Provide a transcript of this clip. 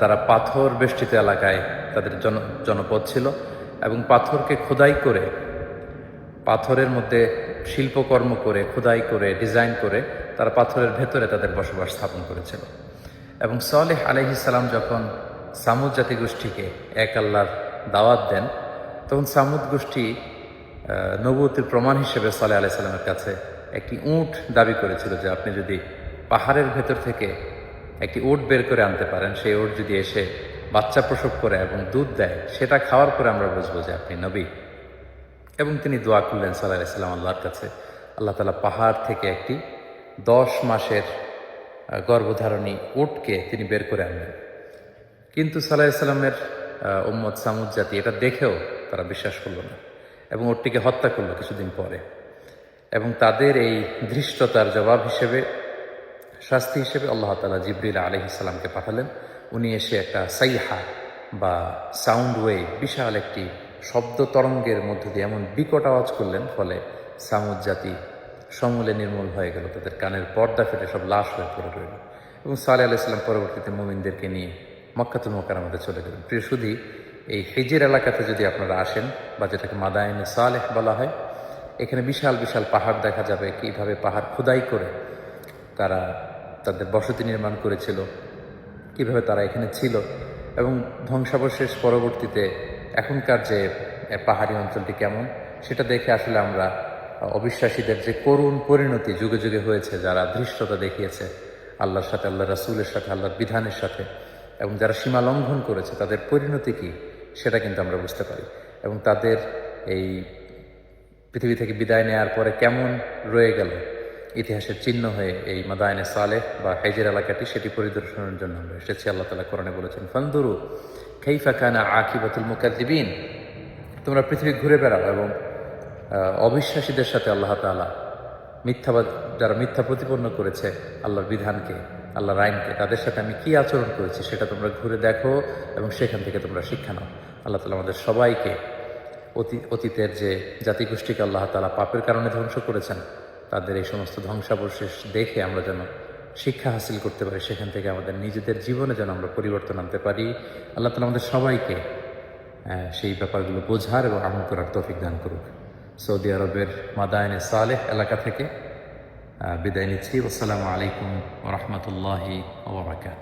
তারা পাথর বেষ্টিত এলাকায় তাদের জনপদ ছিল এবং পাথরকে খোদাই করে, পাথরের মধ্যে শিল্পকর্ম করে, খোদাই করে, ডিজাইন করে তারা পাথরের ভেতরে তাদের বসবাস স্থাপন করেছিল। এবং সালেহ আলাইহিস সালাম যখন সামুদ জাতিগোষ্ঠীকে এক আল্লাহর দাওয়াত দেন, তখন সামুদ গোষ্ঠী নবুয়তের প্রমাণ হিসেবে সালেহ আলাইহিস সালামের কাছে একটি উট দাবি করেছিল যে আপনি যদি পাহাড়ের ভেতর থেকে একটি উট বের করে আনতে পারেন, সেই উট যদি এসে বাচ্চা প্রসব করে এবং দুধ দেয়, সেটা খাওয়ার পরে আমরা বুঝবো যে আপনি নবী। এবং তিনি দোয়া করলেন সাল্লাল্লাহু আলাইহি ওয়াসাল্লাম আল্লাহর কাছে, আল্লাহ তাআলা পাহাড় থেকে একটি 10 মাসের গর্ভধারণী উটকে তিনি বের করে আনলেন। কিন্তু সাল্লাল্লাহু আলাইহি ওয়াসাল্লামের উম্মত সামুদ জাতি এটা দেখেও তারা বিশ্বাস করলো না এবং উটটিকে হত্যা করলো কিছুদিন পরে। এবং তাদের এই ধৃষ্টতার জবাব হিসেবে, শাস্তি হিসেবে আল্লাহ তাআলা জিবরিল আলাইহিস সালামকে পাঠালেন। উনি এসে একটা সাইহা বা সাউন্ড ওয়েভ, বিশাল একটি শব্দ তরঙ্গের মধ্য দিয়ে এমন বিকট আওয়াজ করলেন, ফলে সামুদ জাতি সমূলে নির্মূল হয়ে গেল, তাদের কানের পর্দা ফেটে সব লাশ হয়ে পড়ে রইল। এবং সালেহ আলাইহিস সালাম পরবর্তীতে মুমিনদেরকে নিয়ে মক্কাতুল মুকাররমাতে চলে গেলেন। প্রিয় সুধী, এই হিজর এলাকাতে যদি আপনারা আসেন, বা যেটাকে মাদায়েনে সালেহ বলা হয়, এখানে বিশাল বিশাল পাহাড় দেখা যাবে, কীভাবে পাহাড় খোদাই করে তারা তাদের বসতি নির্মাণ করেছিল, কিভাবে তারা এখানে ছিল, এবং ধ্বংসাবশেষ পরবর্তীতে এখনকার যে পাহাড়ি অঞ্চলটি কেমন, সেটা দেখে আসলে আমরা অবিশ্বাসীদের যে করুণ পরিণতি যুগে যুগে হয়েছে, যারা ধৃষ্টতা দেখিয়েছে আল্লাহর সাথে, আল্লাহ রাসূলের সাথে, আল্লাহর বিধানের সাথে, এবং যারা সীমা লঙ্ঘন করেছে, তাদের পরিণতি কী সেটা কিন্তু আমরা বুঝতে পারি। এবং তাদের এই পৃথিবী থেকে বিদায় নেওয়ার পরে কেমন রয়ে গেল ইতিহাসের চিহ্ন হয়ে এই মাদায়েনে সালেহ বা হিজর এলাকাটি, সেটি পরিদর্শনের জন্য আমরা এসেছি। আল্লাহ তাআলা কোরআনে বলেছেন, ফানদুরু কাইফা কানা আকিবাতুল মুকাজ্জিবিন, তোমরা পৃথিবী ঘুরে বেড়াও এবং অবিশ্বাসীদের সাথে আল্লাহ তাআলা যারা মিথ্যা প্রতিপন্ন করেছে আল্লাহর বিধানকে, আল্লাহর আইনকে, তাদের সাথে আমি কি আচরণ করেছি সেটা তোমরা ঘুরে দেখো এবং সেখান থেকে তোমরা শিক্ষা নাও। আল্লাহ তাআলা আমাদের সবাইকে অতীতের যে জাতিগোষ্ঠীকে আল্লাহ তাআলা পাপের কারণে ধ্বংস করেছেন, তাদের এই সমস্ত ধ্বংসাবশেষ দেখে আমরা যেন শিক্ষা হাসিল করতে পারি, সেখান থেকে আমাদের নিজেদের জীবনে যেন আমরা পরিবর্তন আনতে পারি। আল্লাহ তাআলা আমাদের সবাইকে সেই ব্যাপারগুলো বোঝার এবং আমল করার তৌফিক দান করুক। সৌদি আরবের মাদায়েনে সালেহ এলাকা থেকে বিদায় নিচ্ছি। আসসালামু আলাইকুম ওয়া রাহমাতুল্লাহি ওয়া বারাকাতুহু।